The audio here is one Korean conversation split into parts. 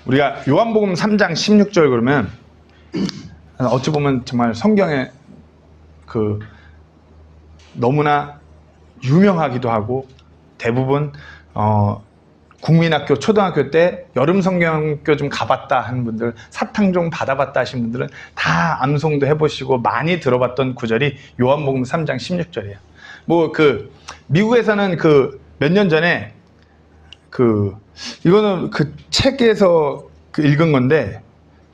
우리가 요한복음 3장 16절 그러면 어찌 보면 정말 성경에 그 너무나 유명하기도 하고 대부분 국민학교, 초등학교 때 여름 성경학교 좀 가봤다 하는 분들, 사탕 좀 받아봤다 하신 분들은 다 암송도 해보시고 많이 들어봤던 구절이 요한복음 3장 16절이에요. 뭐 그 미국에서는 그 몇 년 전에 그 이거는 그 책에서 그 읽은 건데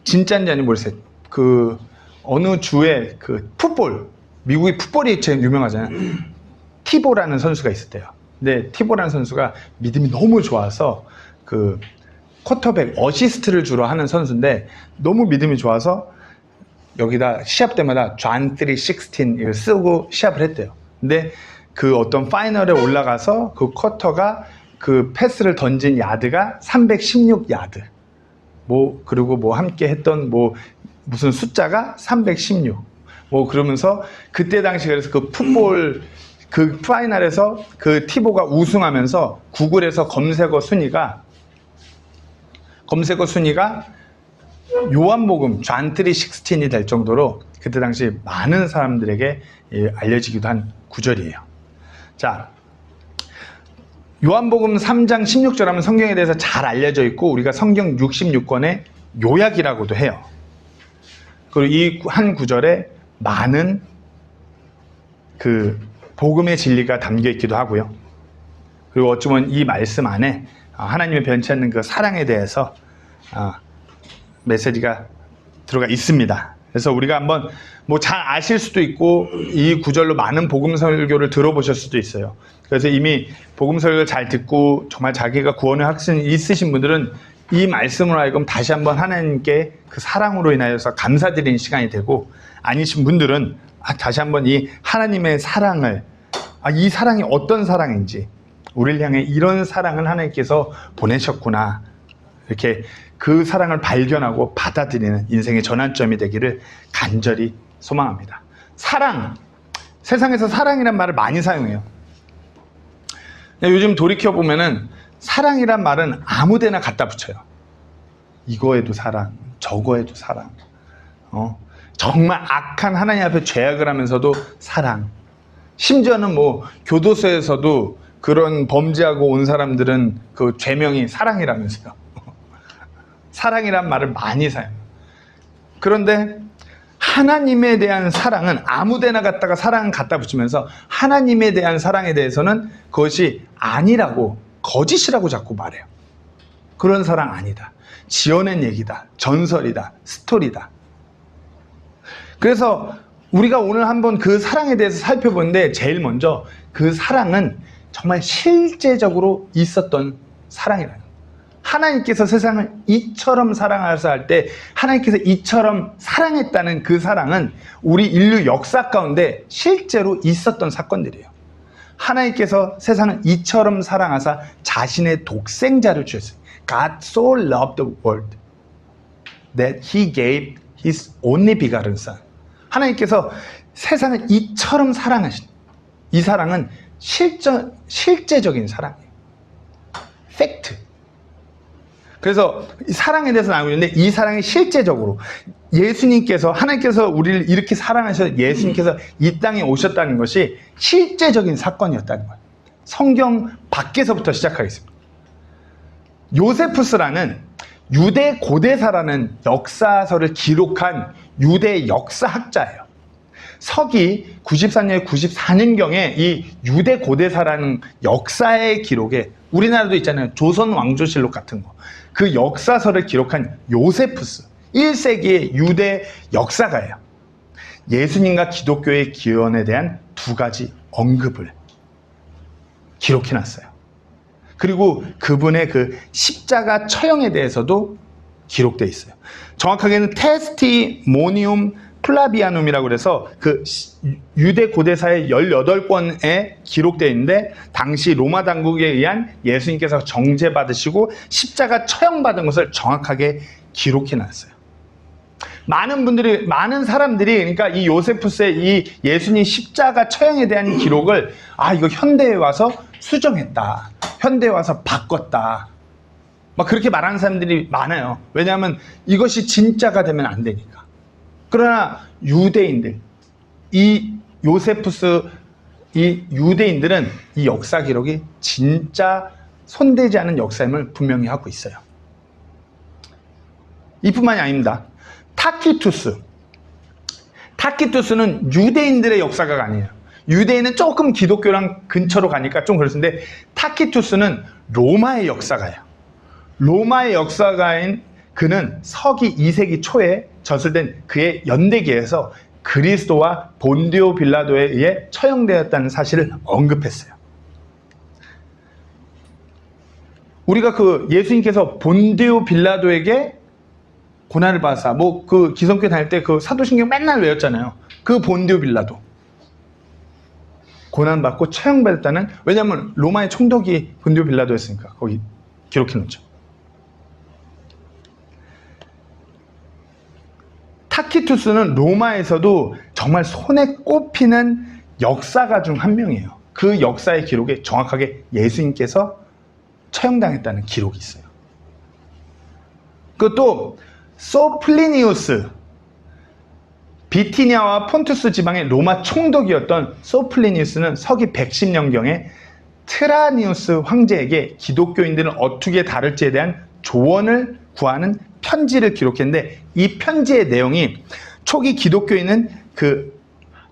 진짜인지 아닌지 모르겠어요. 그 어느 주에 그 풋볼, 미국이 풋볼이 제일 유명하잖아요. 티보라는 선수가 있었대요. 근데 티보라는 선수가 믿음이 너무 좋아서 그 쿼터백 어시스트를 주로 하는 선수인데 너무 믿음이 좋아서 여기다 시합 때마다 John 3:16 이걸 쓰고 시합을 했대요. 근데 그 어떤 파이널에 올라가서 그 쿼터가 그 패스를 던진 야드가 316야드. 뭐 그리고 뭐 함께 했던 뭐 무슨 숫자가 316. 뭐 그러면서 그때 당시 그래서 그 풋볼 그 파이널에서 그 티보가 우승하면서 구글에서 검색어 순위가 요한복음 John 3:16이 될 정도로 그때 당시 많은 사람들에게 알려지기도 한 구절이에요. 자, 요한복음 3장 16절 하면 성경에 대해서 잘 알려져 있고 우리가 성경 66권의 요약이라고도 해요. 그리고 이 한 구절에 많은 그 복음의 진리가 담겨 있기도 하고요. 그리고 어찌 보면 이 말씀 안에 하나님의 변치 않는 그 사랑에 대해서 메시지가 들어가 있습니다. 그래서 우리가 한번 뭐 잘 아실 수도 있고 이 구절로 많은 복음 설교를 들어보실 수도 있어요. 그래서 이미 복음 설교를 잘 듣고 정말 자기가 구원의 확신이 있으신 분들은 이 말씀으로 하여금 다시 한번 하나님께 그 사랑으로 인하여서 감사드리는 시간이 되고 아니신 분들은 다시 한번 이 하나님의 사랑을 이 사랑이 어떤 사랑인지 우리를 향해 이런 사랑을 하나님께서 보내셨구나 이렇게 그 사랑을 발견하고 받아들이는 인생의 전환점이 되기를 간절히 소망합니다. 사랑, 세상에서 사랑이란 말을 많이 사용해요. 요즘 돌이켜보면은 사랑이란 말은 아무데나 갖다 붙여요. 이거에도 사랑, 저거에도 사랑. 정말 악한 하나님 앞에 죄악을 하면서도 사랑. 심지어는 뭐 교도소에서도 그런 범죄하고 온 사람들은 그 죄명이 사랑이라면서요. 사랑이란 말을 많이 사용해요. 그런데 하나님에 대한 사랑은 아무데나 갖다가 사랑 갖다 붙이면서 하나님에 대한 사랑에 대해서는 그것이 아니라고 거짓이라고 자꾸 말해요. 그런 사랑 아니다. 지어낸 얘기다. 전설이다. 스토리다. 그래서 우리가 오늘 한번 그 사랑에 대해서 살펴보는데 제일 먼저 그 사랑은 정말 실제적으로 있었던 사랑이라는 거예요. 하나님께서 세상을 이처럼 사랑하사 할 때 하나님께서 이처럼 사랑했다는 그 사랑은 우리 인류 역사 가운데 실제로 있었던 사건들이에요. 하나님께서 세상을 이처럼 사랑하사 자신의 독생자를 주셨어요. God so loved the world that he gave his only begotten son. 하나님께서 세상을 이처럼 사랑하신 이 사랑은 실제적인 사랑이에요. 팩트. 그래서 이 사랑에 대해서 나오고 있는데 이 사랑이 실제적으로 예수님께서 하나님께서 우리를 이렇게 사랑하셔서 예수님께서 이 땅에 오셨다는 것이 실제적인 사건이었다는 거예요. 성경 밖에서부터 시작하겠습니다. 요세푸스라는 유대 고대사라는 역사서를 기록한 유대 역사학자예요. 서기 94년, 94년경에 이 유대 고대사라는 역사의 기록에 우리나라도 있잖아요. 조선 왕조실록 같은 거. 그 역사서를 기록한 요세푸스. 1세기의 유대 역사가예요. 예수님과 기독교의 기원에 대한 두 가지 언급을 기록해놨어요. 그리고 그분의 그 십자가 처형에 대해서도 기록되어 있어요. 정확하게는 테스티모니움 플라비아눔이라고 그래서 그 유대 고대사의 18권에 기록되어 있는데 당시 로마 당국에 의한 예수님께서 정죄받으시고 십자가 처형받은 것을 정확하게 기록해 놨어요. 많은 사람들이 그러니까 이 요세푸스의 이 예수님 십자가 처형에 대한 기록을 이거 현대에 와서 수정했다. 현대에 와서 바꿨다. 막 그렇게 말하는 사람들이 많아요. 왜냐하면 이것이 진짜가 되면 안 되니까. 그러나 유대인들, 이 요세푸스, 이 유대인들은 이 역사 기록이 진짜 손대지 않은 역사임을 분명히 하고 있어요. 이뿐만이 아닙니다. 타키투스는 유대인들의 역사가 아니에요. 유대인은 조금 기독교랑 근처로 가니까 좀 그렇는데 타키투스는 로마의 역사가예요. 로마의 역사가인 그는 서기 2세기 초에 저술된 그의 연대기에서 그리스도와 본디오 빌라도에 의해 처형되었다는 사실을 언급했어요. 우리가 그 예수님께서 본디오 빌라도에게 고난을 받았다. 뭐 그 기성교회 다닐 때 그 사도신경 맨날 외웠잖아요. 그 본디오 빌라도 고난받고 처형받았다는, 왜냐하면 로마의 총독이 본디오 빌라도였으니까 거기 기록해 놓죠. 타키투스는 로마에서도 정말 손에 꼽히는 역사가 중 한 명이에요. 그 역사의 기록에 정확하게 예수님께서 처형당했다는 기록이 있어요. 그것도 소플리니우스, 비티니아와 폰투스 지방의 로마 총독이었던 소플리니우스는 서기 110년경에 트라니우스 황제에게 기독교인들은 어떻게 다룰지에 대한 조언을 구하는 편지를 기록했는데, 이 편지의 내용이 초기 기독교인은 그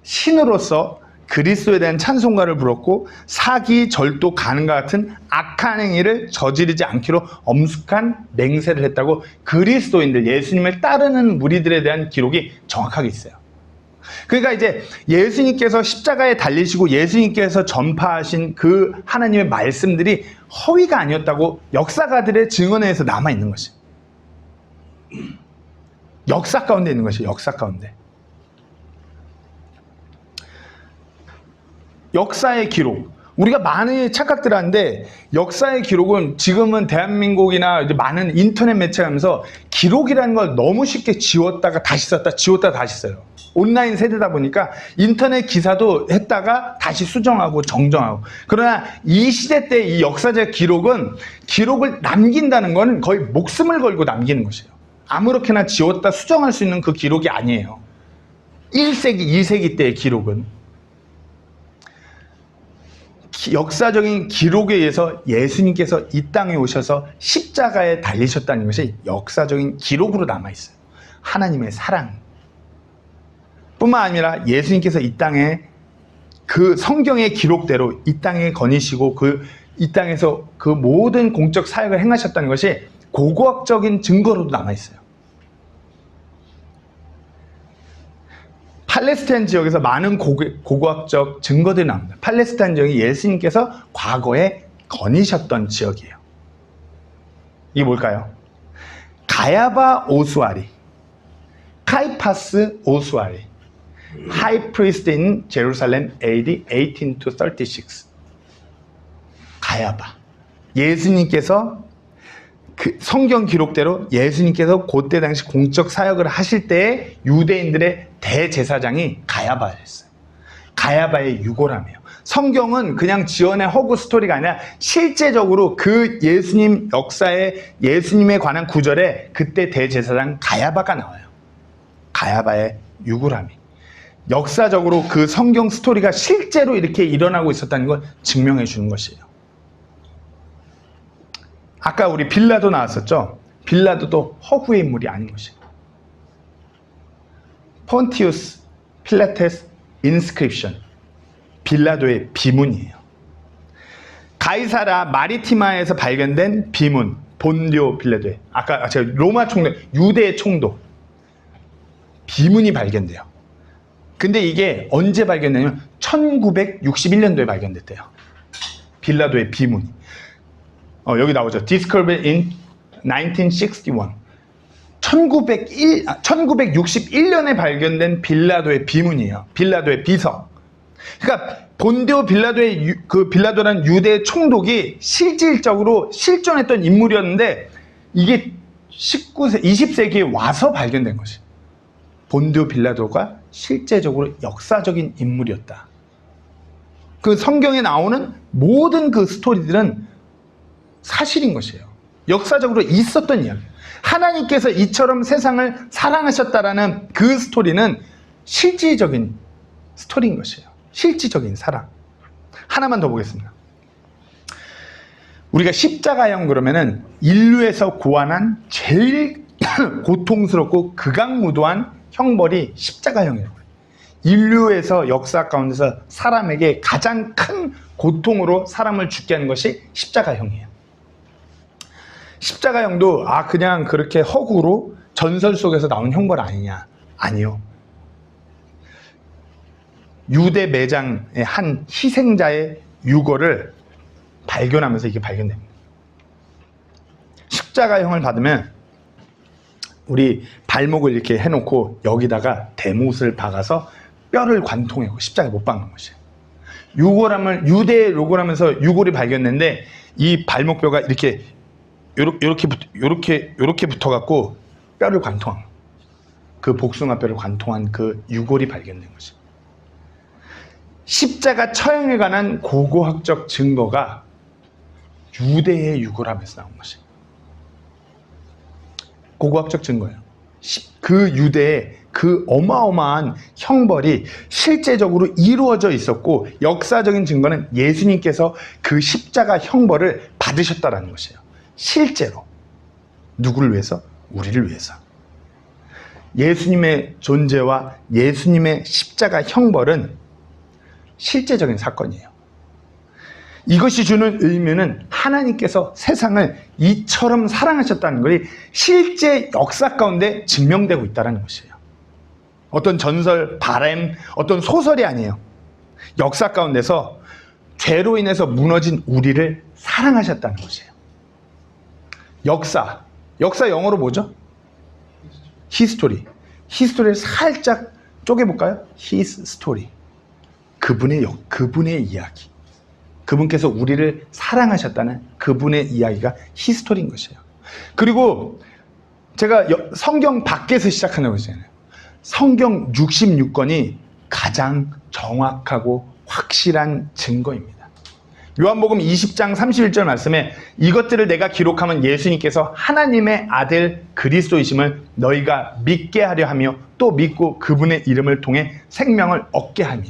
신으로서 그리스도에 대한 찬송가를 불렀고 사기, 절도, 가늠과 같은 악한 행위를 저지르지 않기로 엄숙한 맹세를 했다고 그리스도인들, 예수님을 따르는 무리들에 대한 기록이 정확하게 있어요. 그러니까 이제 예수님께서 십자가에 달리시고 예수님께서 전파하신 그 하나님의 말씀들이 허위가 아니었다고 역사가들의 증언에 의해서 남아있는 것이, 역사 가운데 있는 것이, 역사 가운데. 역사의 기록, 우리가 많이 착각들 하는데 역사의 기록은 지금은 대한민국이나 이제 많은 인터넷 매체가 하면서 기록이라는 걸 너무 쉽게 지웠다가 다시 썼다, 지웠다가 다시 써요. 온라인 세대다 보니까 인터넷 기사도 했다가 다시 수정하고 정정하고. 그러나 이 시대 때 이 역사적 기록은, 기록을 남긴다는 건 거의 목숨을 걸고 남기는 것이에요. 아무렇게나 지웠다 수정할 수 있는 그 기록이 아니에요. 1세기, 2세기 때의 기록은. 역사적인 기록에 의해서 예수님께서 이 땅에 오셔서 십자가에 달리셨다는 것이 역사적인 기록으로 남아있어요. 하나님의 사랑 뿐만 아니라 예수님께서 이 땅에 그 성경의 기록대로 이 땅에 거니시고 이 땅에서 그 모든 공적 사역을 행하셨다는 것이 고고학적인 증거로도 남아있어요. 팔레스타인 지역에서 많은 고고학적 증거들이 나옵니다. 팔레스타인 지역이 예수님께서 과거에 거니셨던 지역이에요. 이게 뭘까요? 가야바 오수아리, 카이파스 오수아리, 하이 프리스트 인 제루살렘 AD 18 to 36. 가야바. 예수님께서 그 성경 기록대로 예수님께서 그때 당시 공적 사역을 하실 때에 유대인들의 대제사장이 가야바였어요. 가야바의 유골함이에요. 성경은 그냥 지어낸 허구 스토리가 아니라 실제적으로 그 예수님 역사에 예수님에 관한 구절에 그때 대제사장 가야바가 나와요. 가야바의 유골함이. 역사적으로 그 성경 스토리가 실제로 이렇게 일어나고 있었다는 걸 증명해 주는 것이에요. 아까 우리 빌라도 나왔었죠? 빌라도도 허구의 인물이 아닌 것이에요. 폰티우스 필라테스 인스크립션, 빌라도의 비문이에요. 가이사라 마리티마에서 발견된 비문, 본디오 빌라도의, 아까 제가 로마 총독, 유대의 총독 비문이 발견돼요. 근데 이게 언제 발견되냐면 1961년도에 발견됐대요. 빌라도의 비문이. 여기 나오죠. Discovered in 1961. 1961년에 발견된 빌라도의 비문이에요. 빌라도의 비석. 그러니까 본디오 빌라도의 빌라도라는 유대 총독이 실질적으로 실존했던 인물이었는데 이게 20세기에 와서 발견된 것이. 본디오 빌라도가 실제적으로 역사적인 인물이었다. 그 성경에 나오는 모든 그 스토리들은 사실인 것이에요. 역사적으로 있었던 이야기예요. 하나님께서 이처럼 세상을 사랑하셨다라는 그 스토리는 실질적인 스토리인 것이에요. 실질적인 사랑. 하나만 더 보겠습니다. 우리가 십자가형 그러면은 인류에서 고안한 제일 고통스럽고 극악무도한 형벌이 십자가형이라고 해요. 인류에서 역사 가운데서 사람에게 가장 큰 고통으로 사람을 죽게 하는 것이 십자가형이에요. 십자가형도 그냥 그렇게 허구로 전설 속에서 나온 형벌 아니냐? 아니요. 유대 매장의 한 희생자의 유골을 발견하면서 이게 발견됩니다. 십자가형을 받으면 우리 발목을 이렇게 해놓고 여기다가 대못을 박아서 뼈를 관통하고 십자가에 못 박는 것이에요. 유대에 요골하면서 유골이 발견됐는데 이 발목뼈가 이렇게 붙어갖고 뼈를 관통한 그 복숭아뼈를 관통한 그 유골이 발견된 것이에요. 십자가 처형에 관한 고고학적 증거가 유대의 유골함에서 나온 것이에요. 고고학적 증거예요. 그 유대의 그 어마어마한 형벌이 실제적으로 이루어져 있었고 역사적인 증거는 예수님께서 그 십자가 형벌을 받으셨다라는 것이에요. 실제로. 누구를 위해서? 우리를 위해서. 예수님의 존재와 예수님의 십자가 형벌은 실제적인 사건이에요. 이것이 주는 의미는 하나님께서 세상을 이처럼 사랑하셨다는 것이 실제 역사 가운데 증명되고 있다는 것이에요. 어떤 전설, 바램, 어떤 소설이 아니에요. 역사 가운데서 죄로 인해서 무너진 우리를 사랑하셨다는 것이에요. 역사 영어로 뭐죠? 히스토리. 히스토리를 살짝 쪼개볼까요? His story. 그분의 이야기. 그분께서 우리를 사랑하셨다는 그분의 이야기가 히스토리인 것이에요. 그리고 제가 성경 밖에서 시작한다고 했잖아요. 성경 66권이 가장 정확하고 확실한 증거입니다. 요한복음 20장 31절 말씀에 이것들을 내가 기록하면 예수님께서 하나님의 아들 그리스도이심을 너희가 믿게 하려 하며 또 믿고 그분의 이름을 통해 생명을 얻게 하며,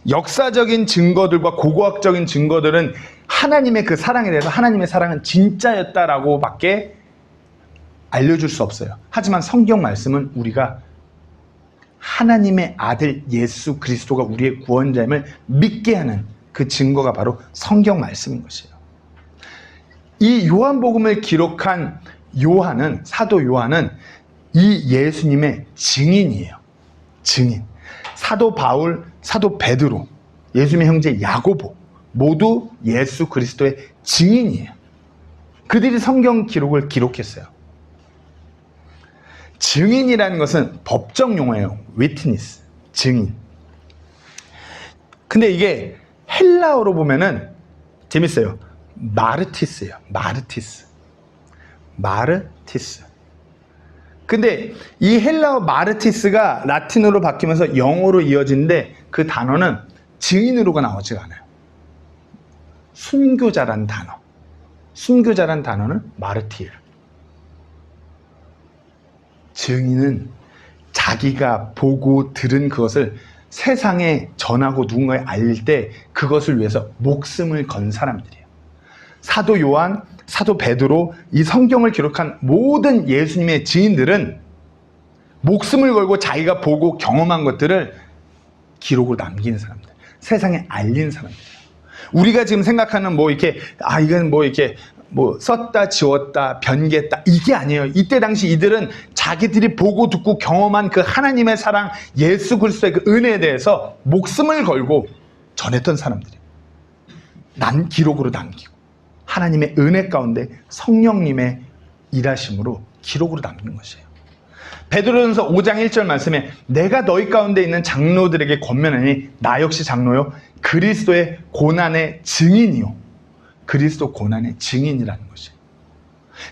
역사적인 증거들과 고고학적인 증거들은 하나님의 그 사랑에 대해서 하나님의 사랑은 진짜였다라고 밖에 알려줄 수 없어요. 하지만 성경 말씀은 우리가 하나님의 아들 예수 그리스도가 우리의 구원자임을 믿게 하는 그 증거가 바로 성경 말씀인 것이에요. 이 요한복음을 기록한 요한은, 사도 요한은 이 예수님의 증인이에요. 증인. 사도 바울, 사도 베드로, 예수님의 형제 야고보 모두 예수 그리스도의 증인이에요. 그들이 성경 기록을 기록했어요. 증인이라는 것은 법정 용어예요. witness, 증인. 근데 이게 헬라어로 보면은 재밌어요. 마르티스예요. 마르티스. 근데 이 헬라어 마르티스가 라틴어로 바뀌면서 영어로 이어지는데 그 단어는 증인으로가 나오지가 않아요. 순교자란 단어. 순교자란 단어는 마르티르. 증인은 자기가 보고 들은 그것을 세상에 전하고 누군가에 알릴 때 그것을 위해서 목숨을 건 사람들이에요. 사도 요한, 사도 베드로, 이 성경을 기록한 모든 예수님의 증인들은 목숨을 걸고 자기가 보고 경험한 것들을 기록으로 남긴 사람들, 세상에 알린 사람들이에요. 우리가 지금 생각하는 이건 썼다, 지웠다, 변개했다, 이게 아니에요. 이때 당시 이들은 자기들이 보고 듣고 경험한 그 하나님의 사랑, 예수 그리스도의 그 은혜에 대해서 목숨을 걸고 전했던 사람들이에요. 기록으로 남기고 하나님의 은혜 가운데 성령님의 일하심으로 기록으로 남긴 것이에요. 베드로전서 5장 1절 말씀에 내가 너희 가운데 있는 장로들에게 권면하니 나 역시 장로요 그리스도의 고난의 증인이요. 그리스도 고난의 증인이라는 것이에요.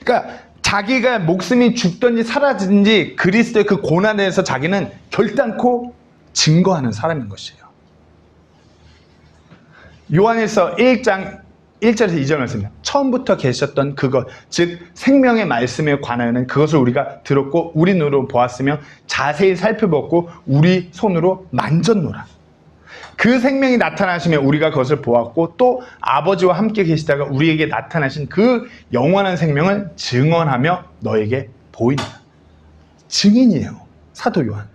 그러니까 자기가 목숨이 죽든지 사라지든지 그리스도의 그 고난에 대해서 자기는 결단코 증거하는 사람인 것이에요. 요한일서 1장 1절에서 2절 말씀입니다. 처음부터 계셨던 그것, 즉 생명의 말씀에 관하여는 그것을 우리가 들었고 우리 눈으로 보았으며 자세히 살펴보고 우리 손으로 만졌노라. 그 생명이 나타나시며 우리가 그것을 보았고 또 아버지와 함께 계시다가 우리에게 나타나신 그 영원한 생명을 증언하며 너에게 보이노라. 증인이에요, 사도 요한.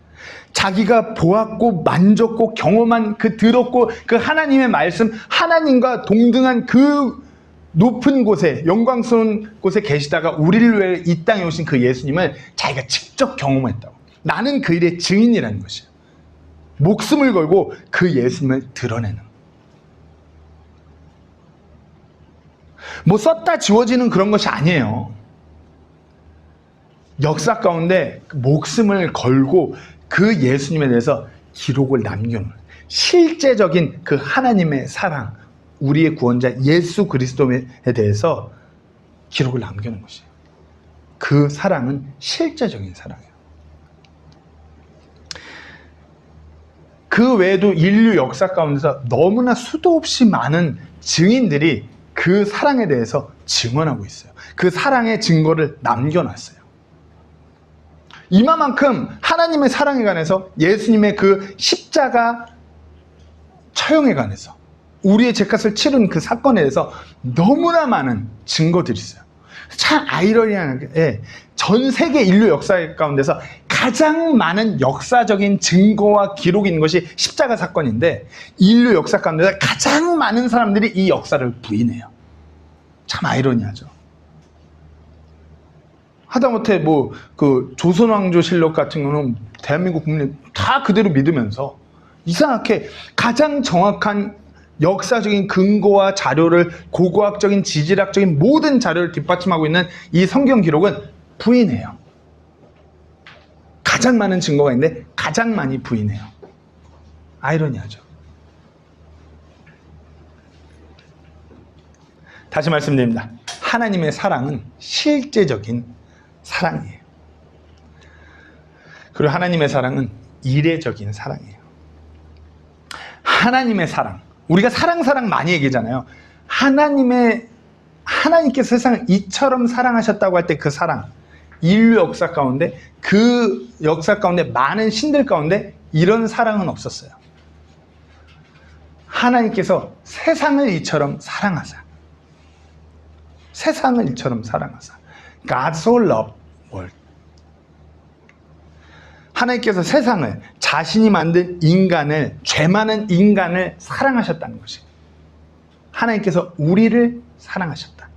자기가 보았고 만졌고 경험한 그 들었고 그 하나님의 말씀, 하나님과 동등한 그 높은 곳에, 영광스러운 곳에 계시다가 우리를 위해 이 땅에 오신 그 예수님을 자기가 직접 경험했다고. 나는 그 일의 증인이라는 것이에요. 목숨을 걸고 그 예수님을 드러내는. 뭐 썼다 지워지는 그런 것이 아니에요. 역사 가운데 목숨을 걸고 그 예수님에 대해서 기록을 남겨놓은 실제적인 그 하나님의 사랑, 우리의 구원자 예수 그리스도에 대해서 기록을 남겨놓은 것이에요. 그 사랑은 실제적인 사랑이에요. 그 외에도 인류 역사 가운데서 너무나 수도 없이 많은 증인들이 그 사랑에 대해서 증언하고 있어요. 그 사랑의 증거를 남겨놨어요. 이마만큼 하나님의 사랑에 관해서, 예수님의 그 십자가 처형에 관해서, 우리의 죄값을 치른 그 사건에 대해서 너무나 많은 증거들이 있어요. 참 아이러니하게 전 세계 인류 역사 가운데서 가장 많은 역사적인 증거와 기록이 있는 것이 십자가 사건인데, 인류 역사 가운데서 가장 많은 사람들이 이 역사를 부인해요. 참 아이러니하죠. 하다못해 뭐 그 조선왕조실록 같은 거는 대한민국 국민이 다 그대로 믿으면서 이상하게 가장 정확한 역사적인 근거와 자료를, 고고학적인 지질학적인 모든 자료를 뒷받침하고 있는 이 성경 기록은 부인해요. 가장 많은 증거가 있는데 가장 많이 부인해요. 아이러니하죠. 다시 말씀드립니다. 하나님의 사랑은 실제적인 사랑이에요. 그리고 하나님의 사랑은 이례적인 사랑이에요. 하나님의 사랑, 우리가 사랑 많이 얘기하잖아요. 하나님께서 세상을 이처럼 사랑하셨다고 할 때 그 사랑, 인류 역사 가운데, 그 역사 가운데 많은 신들 가운데 이런 사랑은 없었어요. 하나님께서 세상을 이처럼 사랑하사, 세상을 이처럼 사랑하사, God so loved world. 하나님께서 세상을, 자신이 만든 인간을, 죄 많은 인간을 사랑하셨다는 것이, 하나님께서 우리를 사랑하셨다.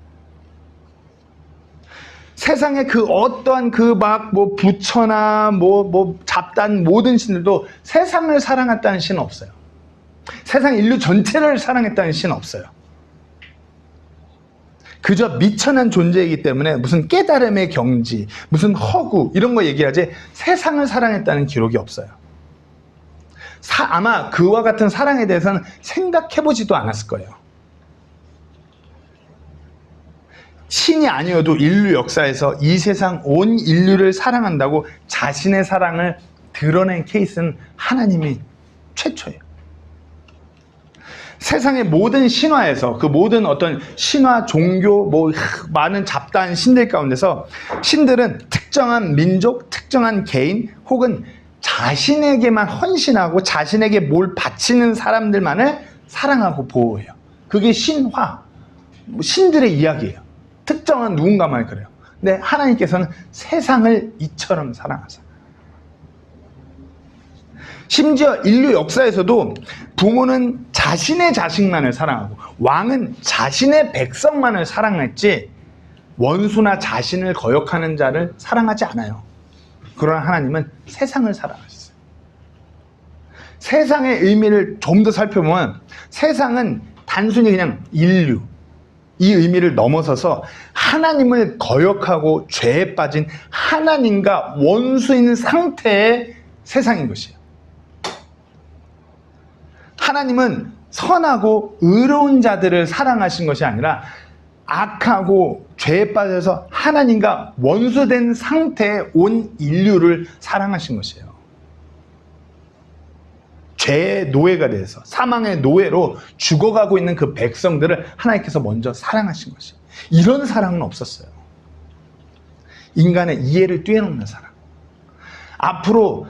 세상에 그 어떠한 그 막 뭐 부처나 뭐 잡단 모든 신들도 세상을 사랑했다는 신은 없어요. 세상 인류 전체를 사랑했다는 신은 없어요. 그저 미천한 존재이기 때문에 무슨 깨달음의 경지, 무슨 허구 이런 거 얘기하지 세상을 사랑했다는 기록이 없어요. 아마 그와 같은 사랑에 대해서는 생각해보지도 않았을 거예요. 신이 아니어도 인류 역사에서 이 세상 온 인류를 사랑한다고 자신의 사랑을 드러낸 케이스는 하나님이 최초예요. 세상의 모든 신화에서, 그 모든 어떤 신화, 종교, 많은 잡다한 신들 가운데서 신들은 특정한 민족, 특정한 개인 혹은 자신에게만 헌신하고 자신에게 뭘 바치는 사람들만을 사랑하고 보호해요. 그게 신화, 신들의 이야기예요. 특정한 누군가만 그래요. 근데 하나님께서는 세상을 이처럼 사랑하사. 심지어 인류 역사에서도 부모는 자신의 자식만을 사랑하고 왕은 자신의 백성만을 사랑했지 원수나 자신을 거역하는 자를 사랑하지 않아요. 그러나 하나님은 세상을 사랑하셨어요. 세상의 의미를 좀 더 살펴보면 세상은 단순히 그냥 인류, 이 의미를 넘어서서 하나님을 거역하고 죄에 빠진 하나님과 원수인 상태의 세상인 것이에요. 하나님은 선하고 의로운 자들을 사랑하신 것이 아니라 악하고 죄에 빠져서 하나님과 원수된 상태의 온 인류를 사랑하신 것이에요. 죄의 노예가 돼서 사망의 노예로 죽어가고 있는 그 백성들을 하나님께서 먼저 사랑하신 것이에요. 이런 사랑은 없었어요. 인간의 이해를 뛰어넘는 사랑. 앞으로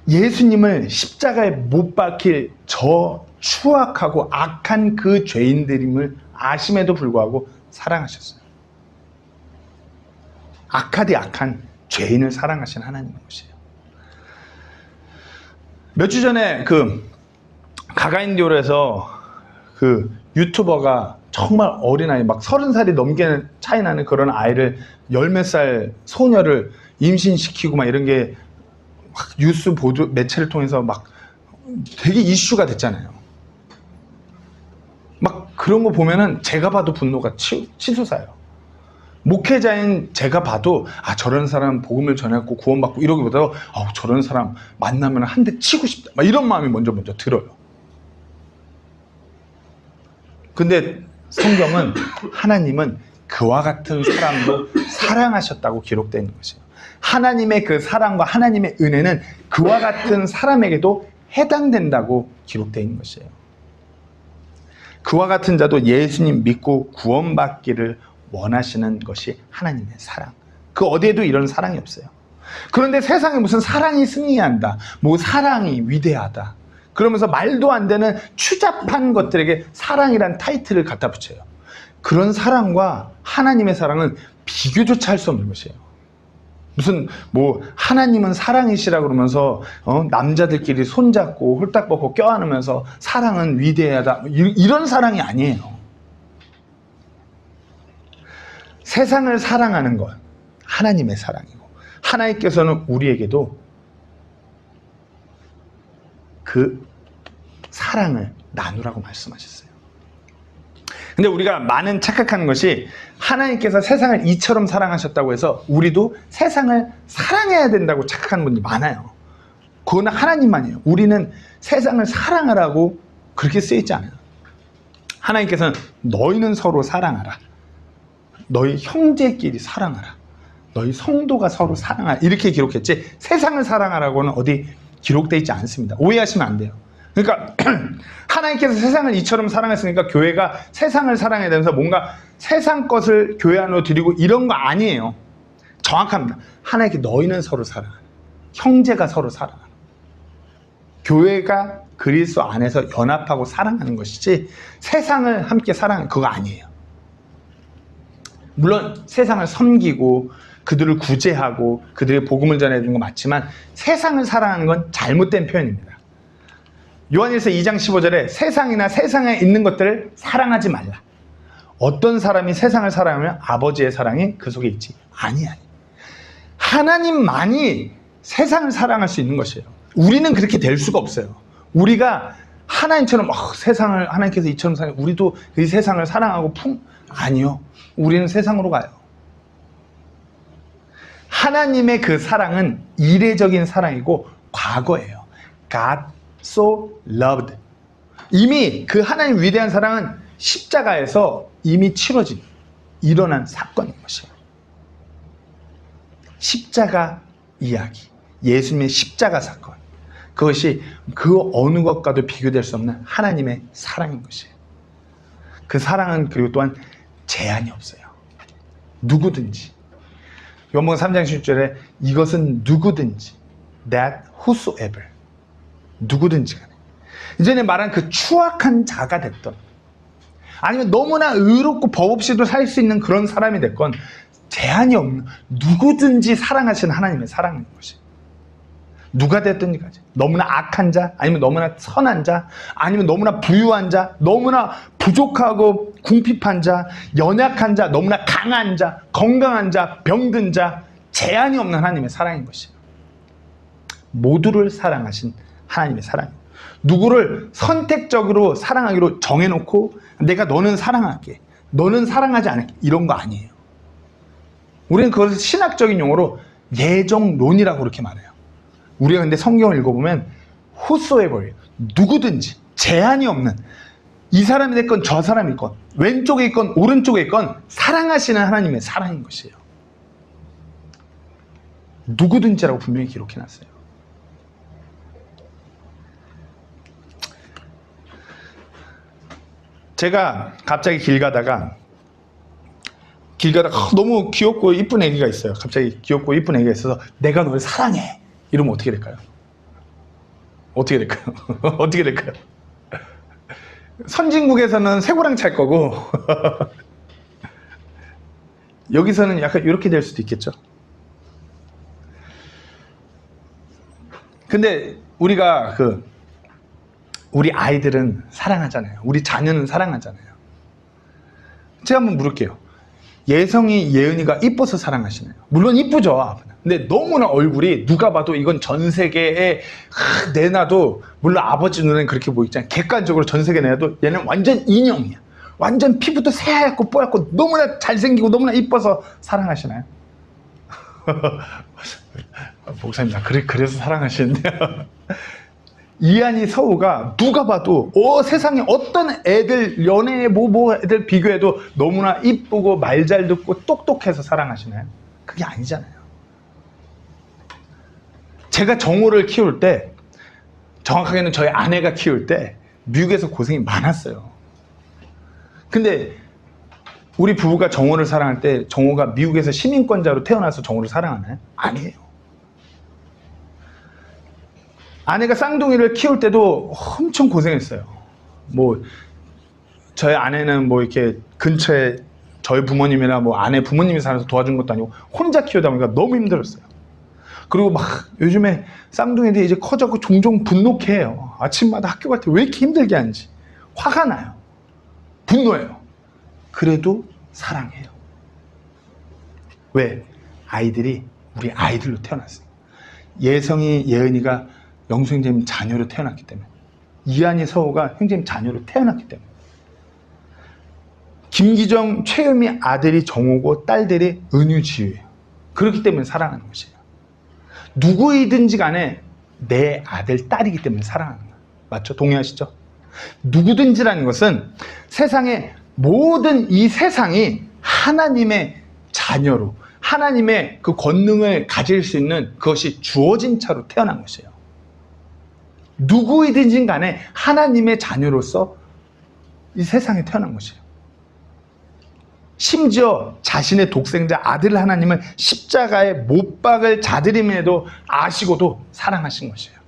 예수님을 십자가에 못 박힐 저 추악하고 악한 그 죄인들임을 아심에도 불구하고 사랑하셨어요. 악하디 악한 죄인을 사랑하신 하나님인 것이에요. 몇 주 전에 그 가가인디오에서 그 유튜버가 정말 어린아이, 막 30살이 넘게 차이 나는 그런 아이를, 열 몇 살 소녀를 임신시키고 막 이런 게 막 뉴스 보도 매체를 통해서 막 되게 이슈가 됐잖아요. 막 그런 거 보면은 제가 봐도 분노가 치솟아요. 목회자인 제가 봐도 저런 사람 복음을 전했고 구원받고 이러기보다 저런 사람 만나면 한 대 치고 싶다, 막 이런 마음이 먼저 들어요. 근데 성경은 하나님은 그와 같은 사람도 사랑하셨다고 기록되어 있는 것이에요. 하나님의 그 사랑과 하나님의 은혜는 그와 같은 사람에게도 해당된다고 기록되어 있는 것이에요. 그와 같은 자도 예수님 믿고 구원받기를 원하시는 것이 하나님의 사랑. 그 어디에도 이런 사랑이 없어요. 그런데 세상에 무슨 사랑이 승리한다, 뭐 사랑이 위대하다, 그러면서 말도 안 되는 추잡한 것들에게 사랑이란 타이틀을 갖다 붙여요. 그런 사랑과 하나님의 사랑은 비교조차 할 수 없는 것이에요. 무슨 뭐 하나님은 사랑이시라 그러면서 남자들끼리 손잡고 홀딱 벗고 껴안으면서 사랑은 위대하다, 이런 사랑이 아니에요. 세상을 사랑하는 건 하나님의 사랑이고, 하나님께서는 우리에게도 그 사랑을 나누라고 말씀하셨어요. 근데 우리가 많은 착각하는 것이, 하나님께서 세상을 이처럼 사랑하셨다고 해서 우리도 세상을 사랑해야 된다고 착각하는 분들이 많아요. 그건 하나님만이에요. 우리는 세상을 사랑하라고 그렇게 쓰여있지 않아요. 하나님께서는 너희는 서로 사랑하라, 너희 형제끼리 사랑하라, 너희 성도가 서로 사랑하라, 이렇게 기록했지, 세상을 사랑하라고는 어디 기록되어 있지 않습니다. 오해하시면 안 돼요. 그러니까 하나님께서 세상을 이처럼 사랑했으니까 교회가 세상을 사랑해야 되면서 뭔가 세상 것을 교회 안으로 드리고 이런 거 아니에요. 정확합니다. 하나님께 너희는 서로 사랑하라, 형제가 서로 사랑하라. 교회가 그리스도 안에서 연합하고 사랑하는 것이지 세상을 함께 사랑하는 그거 아니에요. 물론 세상을 섬기고 그들을 구제하고 그들의 복음을 전해야 되는 건 맞지만, 세상을 사랑하는 건 잘못된 표현입니다. 요한일서 2장 15절에 세상이나 세상에 있는 것들을 사랑하지 말라. 어떤 사람이 세상을 사랑하면 아버지의 사랑이 그 속에 있지? 아니. 하나님만이 세상을 사랑할 수 있는 것이에요. 우리는 그렇게 될 수가 없어요. 우리가 하나님처럼 세상을 하나님께서 이처럼 사랑해, 우리도 이 세상을 사랑하고 아니요. 우리는 세상으로 가요. 하나님의 그 사랑은 이례적인 사랑이고 과거예요. God so loved. 이미 그 하나님 위대한 사랑은 십자가에서 이미 치러진, 일어난 사건인 것이에요. 십자가 이야기, 예수님의 십자가 사건, 그것이 그 어느 것과도 비교될 수 없는 하나님의 사랑인 것이에요. 그 사랑은 그리고 또한 제한이 없어요. 누구든지. 요한복음 3장 10절에 이것은 누구든지, that whosoever, 누구든지 간에, 이전에 말한 그 추악한 자가 됐던, 아니면 너무나 의롭고 법 없이도 살 수 있는 그런 사람이 됐건, 제한이 없는 누구든지 사랑하시는 하나님의 사랑인 것이, 누가 됐든지 가지, 너무나 악한 자, 아니면 너무나 선한 자, 아니면 너무나 부유한 자, 너무나 부족하고 궁핍한 자, 연약한 자, 너무나 강한 자, 건강한 자, 병든 자, 제한이 없는 하나님의 사랑인 것이에요. 모두를 사랑하신 하나님의 사랑이에요. 누구를 선택적으로 사랑하기로 정해놓고 내가 너는 사랑할게, 너는 사랑하지 않을게, 이런 거 아니에요. 우리는 그것을 신학적인 용어로 예정론이라고 그렇게 말해요. 우리가 근데 성경을 읽어보면 whosoever, 누구든지, 제한이 없는, 이 사람이 됐건 저 사람이 있건 왼쪽에 있건 오른쪽에 있건 사랑하시는 하나님의 사랑인 것이에요. 누구든지라고 분명히 기록해놨어요. 제가 갑자기 길 가다가 너무 귀엽고 이쁜 애기가 있어요. 갑자기 귀엽고 이쁜 애기가 있어서 내가 널 사랑해 이러면 어떻게 될까요? 어떻게 될까요? 어떻게 될까요? 선진국에서는 쇠고랑 찰 거고 여기서는 약간 이렇게 될 수도 있겠죠. 근데 우리가 우리 아이들은 사랑하잖아요. 우리 자녀는 사랑하잖아요. 제가 한번 물을게요. 예성이 예은이가 이뻐서 사랑하시나요? 물론 이쁘죠. 근데 너무나 얼굴이 누가 봐도 이건 전 세계에 내놔도, 물론 아버지 눈엔 그렇게 보이잖아요. 객관적으로 전 세계에 내놔도 얘는 완전 인형이야. 완전 피부도 새하얗고 뽀얗고 너무나 잘생기고 너무나 이뻐서 사랑하시나요? 목사님, 그래서 사랑하시는데요. 이한이 서우가 누가 봐도 세상에 어떤 애들, 연애 애들 비교해도 너무나 이쁘고 말 잘 듣고 똑똑해서 사랑하시나요? 그게 아니잖아요. 제가 정호를 키울 때, 정확하게는 저희 아내가 키울 때 미국에서 고생이 많았어요. 근데 우리 부부가 정호를 사랑할 때 정호가 미국에서 시민권자로 태어나서 정호를 사랑하나요? 아니에요. 아내가 쌍둥이를 키울 때도 엄청 고생했어요. 저희 아내는 이렇게 근처에 저희 부모님이나 아내 부모님이 살아서 도와준 것도 아니고 혼자 키우다 보니까 너무 힘들었어요. 그리고 요즘에 쌍둥이들이 이제 커져고 종종 분노케 해요. 아침마다 학교 갈 때 왜 이렇게 힘들게 하는지. 화가 나요. 분노해요. 그래도 사랑해요. 왜? 아이들이 우리 아이들로 태어났어요. 예성이, 예은이가 영수 형제님 자녀로 태어났기 때문에, 이한이, 서우가 형제님 자녀로 태어났기 때문에, 김기정, 최유미 아들이 정호고 딸들이 은유, 지유예요. 그렇기 때문에 사랑하는 것이에요. 누구이든지 간에 내 아들, 딸이기 때문에 사랑하는 거예요. 맞죠? 동의하시죠? 누구든지라는 것은 세상의 모든 이 세상이 하나님의 자녀로, 하나님의 그 권능을 가질 수 있는 그것이 주어진 차로 태어난 것이에요. 누구이든지 간에 하나님의 자녀로서 이 세상에 태어난 것이에요. 심지어 자신의 독생자 아들 하나님을 십자가에 못 박을 자들임에도 아시고도 사랑하신 것이에요.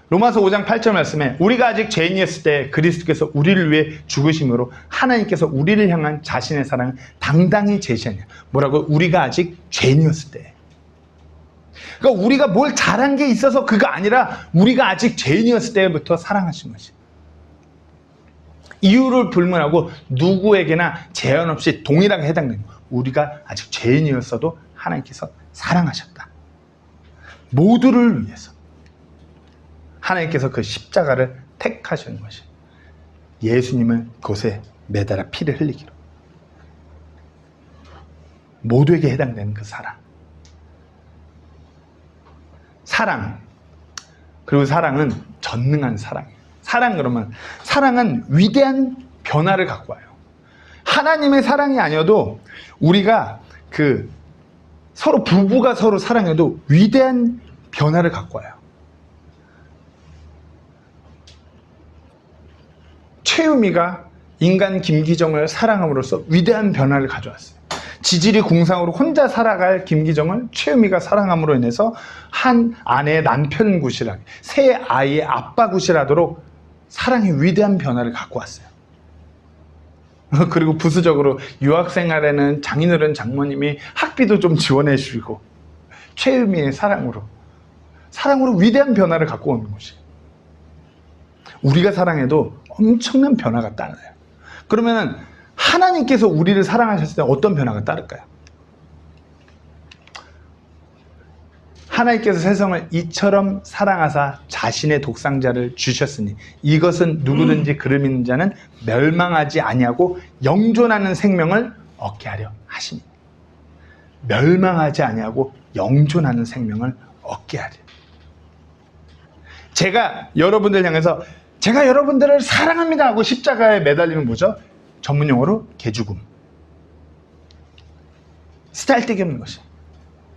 로마서 5장 8절 말씀에 우리가 아직 죄인이었을 때 그리스도께서 우리를 위해 죽으심으로 하나님께서 우리를 향한 자신의 사랑을 당당히 제시하냐. 뭐라고? 우리가 아직 죄인이었을 때. 그러니까 우리가 뭘 잘한 게 있어서 그가 아니라 우리가 아직 죄인이었을 때부터 사랑하신 것이에요. 이유를 불문하고 누구에게나 제한 없이 동일하게 해당되는 거예요. 우리가 아직 죄인이었어도 하나님께서 사랑하셨다. 모두를 위해서 하나님께서 그 십자가를 택하시는 것이에요. 예수님은 그곳에 매달아 피를 흘리기로. 모두에게 해당되는 그 사랑. 사랑. 그리고 사랑은 전능한 사랑이에요. 사랑 그러면 사랑은 위대한 변화를 갖고 와요. 하나님의 사랑이 아니어도 우리가 서로 부부가 서로 사랑해도 위대한 변화를 갖고 와요. 최유미가 인간 김기정을 사랑함으로써 위대한 변화를 가져왔어요. 지질이 궁상으로 혼자 살아갈 김기정을 최유미가 사랑함으로 인해서 한 아내의 남편 구실하게, 세 아이의 아빠 구실하도록 사랑의 위대한 변화를 갖고 왔어요. 그리고 부수적으로 유학생활에는 장인어른 장모님이 학비도 좀 지원해 주시고 최유미의 사랑으로 위대한 변화를 갖고 오는 것이에요. 우리가 사랑해도 엄청난 변화가 따라요. 그러면 하나님께서 우리를 사랑하셨을 때 어떤 변화가 따를까요? 하나님께서 세상을 이처럼 사랑하사 자신의 독생자를 주셨으니 이것은 누구든지 그를 믿는 자는 멸망하지 아니하고 영존하는 생명을 얻게 하려 하시니. 멸망하지 아니하고 영존하는 생명을 얻게 하려. 제가 여러분들 향해서 제가 여러분들을 사랑합니다 하고 십자가에 매달리면 뭐죠? 전문용어로 개죽음. 스타일되게 없는 것이.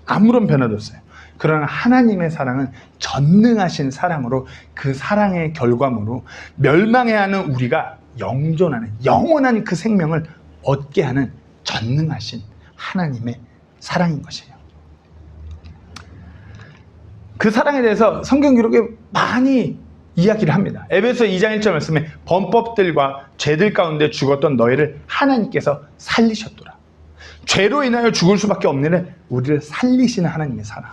아무런 변화도 없어요. 그러나 하나님의 사랑은 전능하신 사랑으로 그 사랑의 결과물로 멸망해야 하는 우리가 영존하는 영원한 그 생명을 얻게 하는 전능하신 하나님의 사랑인 것이에요. 그 사랑에 대해서 성경 기록에 많이 이야기를 합니다. 에베소 2장 1절 말씀에 범법들과 죄들 가운데 죽었던 너희를 하나님께서 살리셨더라. 죄로 인하여 죽을 수밖에 없는 우리를 살리시는 하나님의 사랑.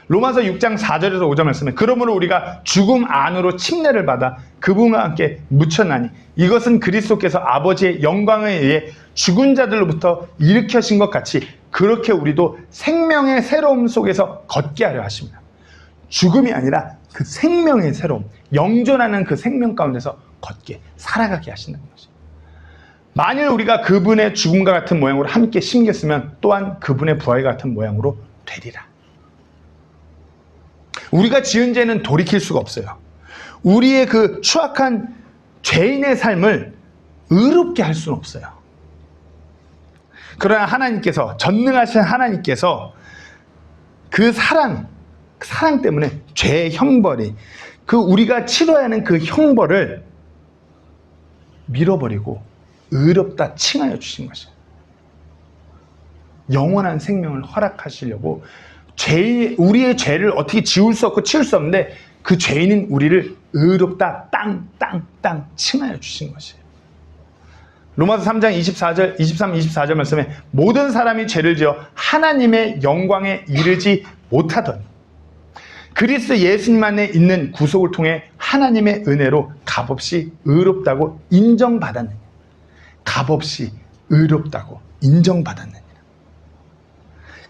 로마서 6장 4절에서 5절 말씀에 그러므로 우리가 죽음 안으로 침례를 받아 그분과 함께 묻혔나니 이것은 그리스도께서 아버지의 영광에 의해 죽은 자들로부터 일으켜신 것 같이 그렇게 우리도 생명의 새로움 속에서 걷게 하려 하십니다. 죽음이 아니라 그 생명의 새로움, 영존하는 그 생명 가운데서 걷게, 살아가게 하신다는 것이죠. 만일 우리가 그분의 죽음과 같은 모양으로 함께 심겼으면 또한 그분의 부활과 같은 모양으로 되리라. 우리가 지은 죄는 돌이킬 수가 없어요. 우리의 그 추악한 죄인의 삶을 의롭게 할 수는 없어요. 그러나 하나님께서, 전능하신 하나님께서 그 사랑 때문에 죄의 형벌이, 그 우리가 치러야 하는 그 형벌을 밀어버리고 의롭다 칭하여 주신 것이에요. 영원한 생명을 허락하시려고 우리의 죄를 어떻게 지울 수 없고 치울 수 없는데 그 죄인인 우리를 의롭다 땅 칭하여 주신 것이에요. 로마서 3장 23, 24절 말씀에 모든 사람이 죄를 지어 하나님의 영광에 이르지 못하더니 그리스도 예수님 안에 있는 구속을 통해 하나님의 은혜로 값없이 의롭다고 인정받았느냐. 값없이 의롭다고 인정받았느냐.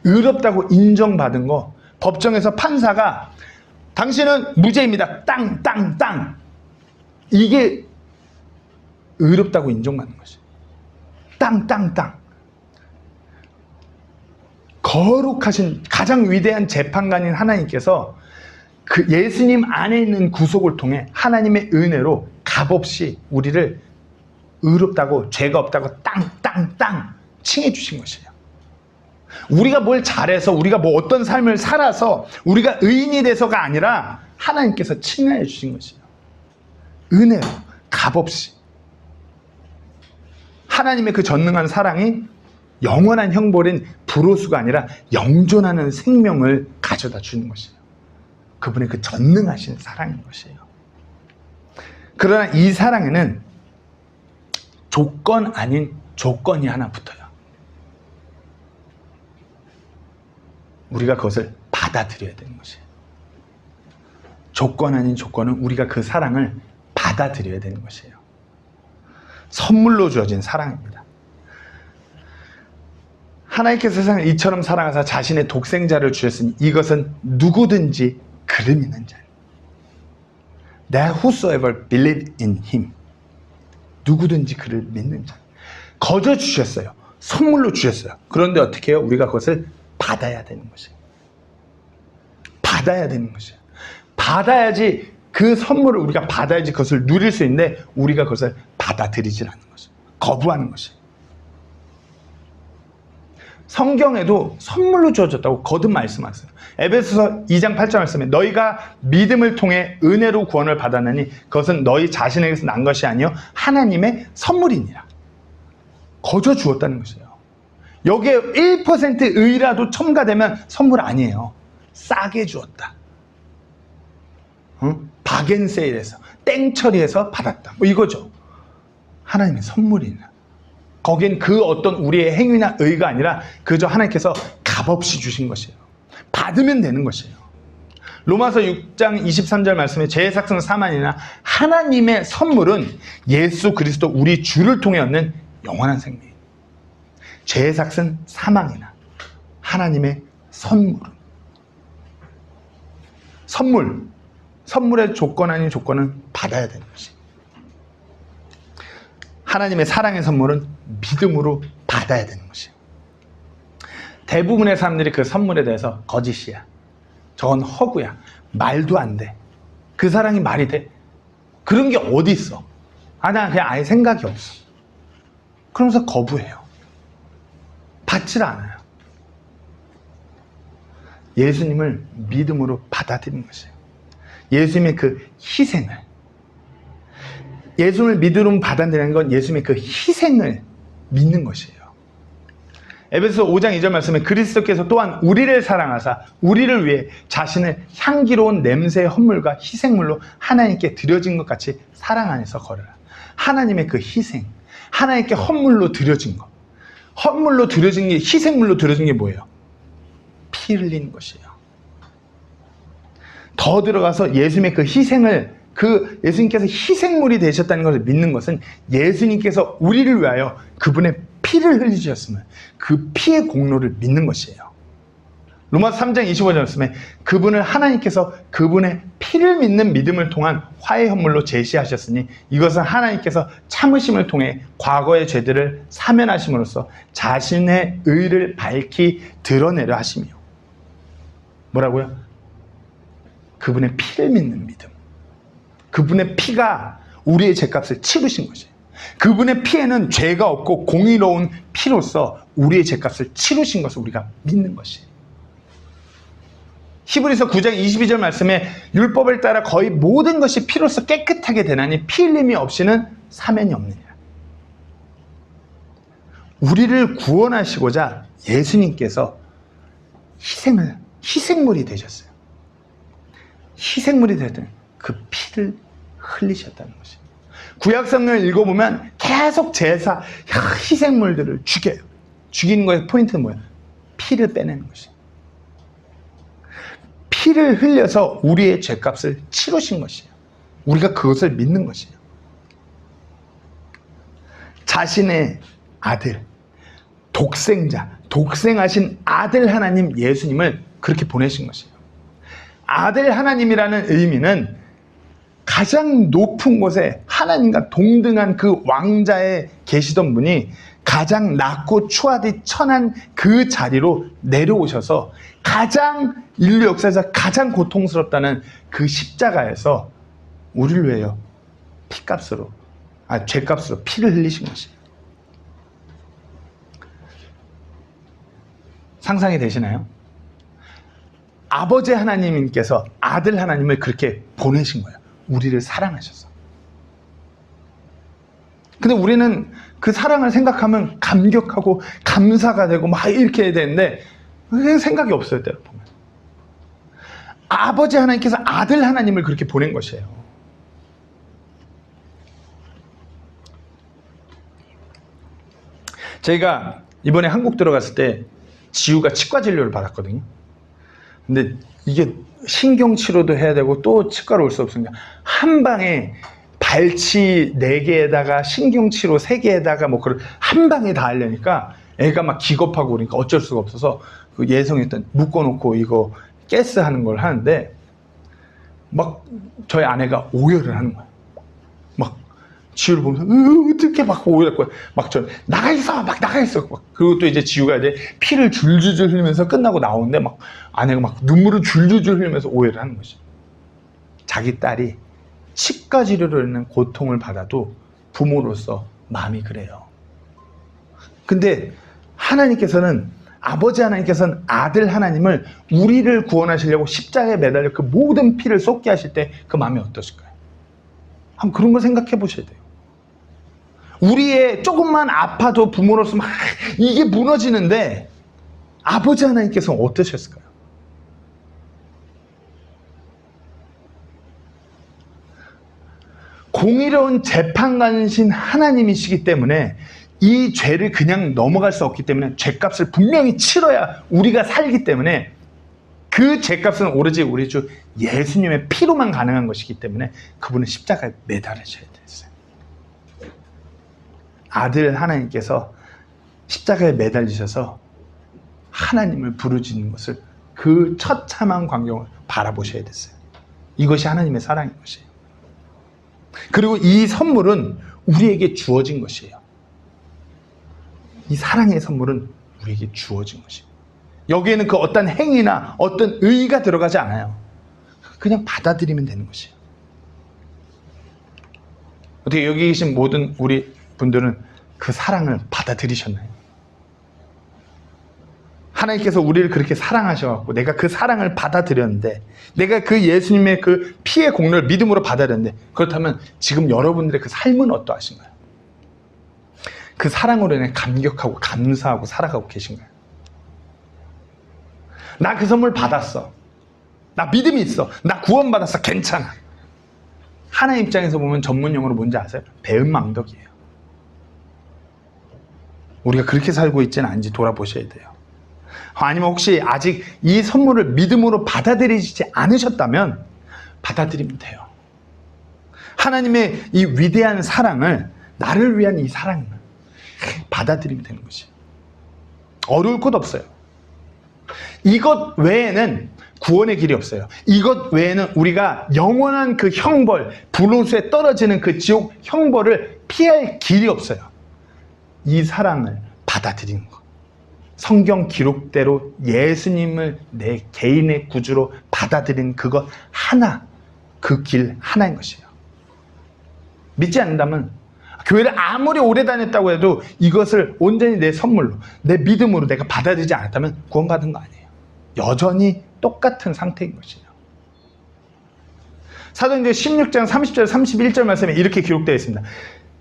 의롭다고 인정받은 거, 법정에서 판사가 당신은 무죄입니다. 땅. 이게 의롭다고 인정받는 것이에요. 땅. 거룩하신 가장 위대한 재판관인 하나님께서 그 예수님 안에 있는 구속을 통해 하나님의 은혜로 값없이 우리를 의롭다고, 죄가 없다고 땅 칭해 주신 것이에요. 우리가 뭘 잘해서, 우리가 뭐 어떤 삶을 살아서 우리가 의인이 돼서가 아니라 하나님께서 칭하여 주신 것이에요. 은혜로, 값없이. 하나님의 그 전능한 사랑이 영원한 형벌인 불호수가 아니라 영존하는 생명을 가져다 주는 것이에요. 그분의 그 전능하신 사랑인 것이에요. 그러나 이 사랑에는 조건 아닌 조건이 하나 붙어요. 우리가 그것을 받아들여야 되는 것이에요. 조건 아닌 조건은 우리가 그 사랑을 받아들여야 되는 것이에요. 선물로 주어진 사랑입니다. 하나님께서 세상을 이처럼 사랑하사 자신의 독생자를 주셨으니 이것은 누구든지 그를 믿는 자. That whosoever believe in him. 누구든지 그를 믿는 자. 거저 주셨어요. 선물로 주셨어요. 그런데 어떻게 해요? 우리가 그것을 받아야 되는 것이에요. 받아야 되는 것이에요. 받아야지, 그 선물을 우리가 받아야지 그것을 누릴 수 있는데 우리가 그것을 받아들이질 않는 것이에요. 거부하는 것이에요. 성경에도 선물로 주어졌다고 거듭 말씀하세요. 에베소서 2장 8절 말씀에 너희가 믿음을 통해 은혜로 구원을 받았느니 그것은 너희 자신에게서 난 것이 아니요 하나님의 선물이니라. 거저 주었다는 것이에요. 여기에 1% 의라도 첨가되면 선물 아니에요. 싸게 주었다. 바겐세일에서 땡처리해서 받았다. 뭐 이거죠. 하나님의 선물이니라. 거긴 그 어떤 우리의 행위나 의가 아니라 그저 하나님께서 값없이 주신 것이에요. 받으면 되는 것이에요. 로마서 6장 23절 말씀에 죄의 삭은 사망이나 하나님의 선물은 예수 그리스도 우리 주를 통해 얻는 영원한 생명. 죄의 삭은 사망이나 하나님의 선물은, 선물의 조건 아닌 조건은 받아야 되는 것이에요. 하나님의 사랑의 선물은 믿음으로 받아야 되는 것이에요. 대부분의 사람들이 그 선물에 대해서 거짓이야, 저건 허구야, 말도 안 돼, 그 사랑이 말이 돼? 그런 게 어디 있어? 나 그냥 아예 생각이 없어. 그러면서 거부해요. 받질 않아요. 예수님을 믿음으로 받아들이는 것이에요. 예수님의 그 희생을, 예수님을 믿음으로 받아들이는 건 예수님의 그 희생을 믿는 것이에요. 에베소 5장 2절 말씀에 그리스도께서 또한 우리를 사랑하사 우리를 위해 자신을 향기로운 냄새의 헌물과 희생물로 하나님께 드려진 것 같이 사랑 안에서 걸으라. 하나님의 그 희생, 하나님께 헌물로 드려진 것. 헌물로 드려진 게, 희생물로 드려진 게 뭐예요? 피 흘리는 것이에요. 더 들어가서 예수님의 그 희생을, 예수님께서 희생물이 되셨다는 것을 믿는 것은 예수님께서 우리를 위하여 그분의 피를 흘리셨으면 그 피의 공로를 믿는 것이에요. 로마서 3장 25절 말씀에 그분을 하나님께서 그분의 피를 믿는 믿음을 통한 화해 헌물로 제시하셨으니 이것은 하나님께서 참으심을 통해 과거의 죄들을 사면하심으로써 자신의 의를 밝히 드러내려 하심이요. 뭐라고요? 그분의 피를 믿는 믿음. 그분의 피가 우리의 죄값을 치르신 것이에요. 그분의 피에는 죄가 없고 공의로운 피로서 우리의 죄값을 치르신 것을 우리가 믿는 것이에요. 히브리서 9장 22절 말씀에 율법을 따라 거의 모든 것이 피로서 깨끗하게 되나니 피 흘림이 없이는 사면이 없느니라. 우리를 구원하시고자 예수님께서 희생물이 되셨어요. 희생물이 되었더니 그 피를 흘리셨다는 것이에요. 구약성경을 읽어보면 계속 제사, 희생물들을 죽여요. 죽이는 거의 포인트는 뭐예요? 피를 빼내는 것이에요. 피를 흘려서 우리의 죄값을 치르신 것이에요. 우리가 그것을 믿는 것이에요. 자신의 아들, 독생하신 아들 하나님 예수님을 그렇게 보내신 것이에요. 아들 하나님이라는 의미는 가장 높은 곳에 하나님과 동등한 그 왕자에 계시던 분이 가장 낮고 추하디 천한 그 자리로 내려오셔서 가장 인류 역사에서 가장 고통스럽다는 그 십자가에서 우리를 위하여 죄값으로 피를 흘리신 것이에요. 상상이 되시나요? 아버지 하나님께서 아들 하나님을 그렇게 보내신 거예요. 우리를 사랑하셔서. 근데 우리는 그 사랑을 생각하면 감격하고 감사가 되고 막 이렇게 해야 되는데 생각이 없어요. 때로 보면 아버지 하나님께서 아들 하나님을 그렇게 보낸 것이에요. 저희가 이번에 한국 들어갔을 때 지우가 치과 진료를 받았거든요. 근데 이게 신경치료도 해야 되고 또 치과로 올 수 없으니까 한 방에 발치 4개에다가 신경치료 3개에다가 뭐 그걸 한 방에 다 하려니까 애가 막 기겁하고 그러니까 어쩔 수가 없어서 그 예성했던 묶어놓고 이거 가스 하는 걸 하는데 막 저희 아내가 오열을 하는 거야. 막 지우를 보면서 어떻게 막 오열할 거야. 막 저 나가 있어 막 그리고 또 이제 지우가 이제 피를 줄줄줄 흘리면서 끝나고 나오는데 막 아내가 막 눈물을 줄줄줄 흘리면서 오열을 하는 거지. 자기 딸이 치과 치료로 인한 고통을 받아도 부모로서 마음이 그래요. 근데 아버지 하나님께서는 아들 하나님을 우리를 구원하시려고 십자가에 매달려 그 모든 피를 쏟게 하실 때 그 마음이 어떠실까요? 한번 그런 걸 생각해 보셔야 돼요. 우리의 조금만 아파도 부모로서 막 이게 무너지는데 아버지 하나님께서는 어떠셨을까요? 공의로운 재판관이신 하나님이시기 때문에 이 죄를 그냥 넘어갈 수 없기 때문에 죄값을 분명히 치러야 우리가 살기 때문에 그 죄값은 오로지 우리 주 예수님의 피로만 가능한 것이기 때문에 그분은 십자가에 매달으셔야 됐어요. 아들 하나님께서 십자가에 매달리셔서 하나님을 부르짖는 것을 그 처참한 광경을 바라보셔야 됐어요. 이것이 하나님의 사랑인 것이에요. 그리고 이 선물은 우리에게 주어진 것이에요. 이 사랑의 선물은 우리에게 주어진 것이에요. 여기에는 그 어떤 행위나 어떤 의의가 들어가지 않아요. 그냥 받아들이면 되는 것이에요. 어떻게 여기 계신 모든 우리 분들은 그 사랑을 받아들이셨나요? 하나님께서 우리를 그렇게 사랑하셔갖고 내가 그 사랑을 받아들였는데, 내가 그 예수님의 그 피의 공로를 믿음으로 받아들였는데, 그렇다면 지금 여러분들의 그 삶은 어떠하신가요? 그 사랑으로 인해 감격하고 감사하고 살아가고 계신가요? 나 그 선물 받았어. 나 믿음이 있어. 나 구원받았어. 괜찮아. 하나님 입장에서 보면 전문 용어로 뭔지 아세요? 배은망덕이에요. 우리가 그렇게 살고 있지는 않은지 돌아보셔야 돼요. 아니면 혹시 아직 이 선물을 믿음으로 받아들이지 않으셨다면 받아들이면 돼요. 하나님의 이 위대한 사랑을, 나를 위한 이 사랑을 받아들이면 되는 것이에요. 어려울 것 없어요. 이것 외에는 구원의 길이 없어요. 이것 외에는 우리가 영원한 그 형벌, 불호수에 떨어지는 그 지옥 형벌을 피할 길이 없어요. 이 사랑을 받아들이는 것. 성경 기록대로 예수님을 내 개인의 구주로 받아들인 그것 하나, 그 길 하나인 것이에요. 믿지 않는다면 교회를 아무리 오래 다녔다고 해도 이것을 온전히 내 선물로, 내 믿음으로 내가 받아들이지 않았다면 구원받은 거 아니에요. 여전히 똑같은 상태인 것이에요. 사도행전 16장 30절 31절 말씀에 이렇게 기록되어 있습니다.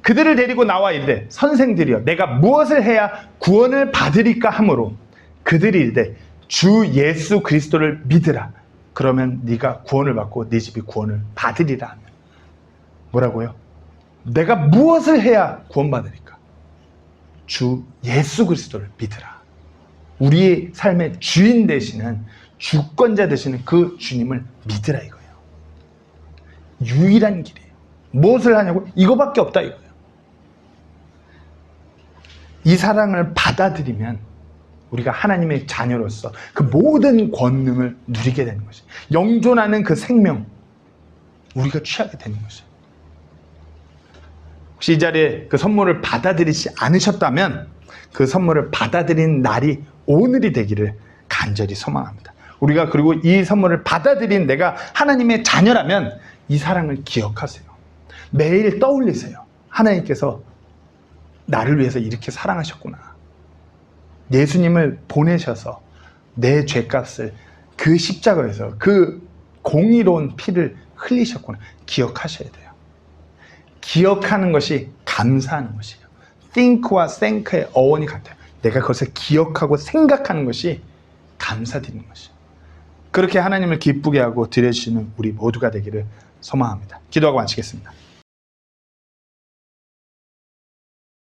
그들을 데리고 나와 이르되 선생들이여 내가 무엇을 해야 구원을 받으리까 하므로 그들이 이르되 주 예수 그리스도를 믿으라. 그러면 네가 구원을 받고 네 집이 구원을 받으리라 하면 뭐라고요? 내가 무엇을 해야 구원받으리까? 주 예수 그리스도를 믿으라. 우리의 삶의 주인 되시는, 주권자 되시는 그 주님을 믿으라 이거예요. 유일한 길이에요. 무엇을 하냐고? 이거밖에 없다 이거예요. 이 사랑을 받아들이면 우리가 하나님의 자녀로서 그 모든 권능을 누리게 되는 것이에요. 영존하는 그 생명, 우리가 취하게 되는 것이에요. 혹시 이 자리에 그 선물을 받아들이지 않으셨다면 그 선물을 받아들인 날이 오늘이 되기를 간절히 소망합니다. 우리가 그리고 이 선물을 받아들인 내가 하나님의 자녀라면 이 사랑을 기억하세요. 매일 떠올리세요. 하나님께서 나를 위해서 이렇게 사랑하셨구나. 예수님을 보내셔서 내 죄값을 그 십자가에서 그 공의로운 피를 흘리셨구나. 기억하셔야 돼요. 기억하는 것이 감사하는 것이에요. think와 thank의 어원이 같아요. 내가 그것을 기억하고 생각하는 것이 감사드리는 것이에요. 그렇게 하나님을 기쁘게 하고 드려주시는 우리 모두가 되기를 소망합니다. 기도하고 마치겠습니다.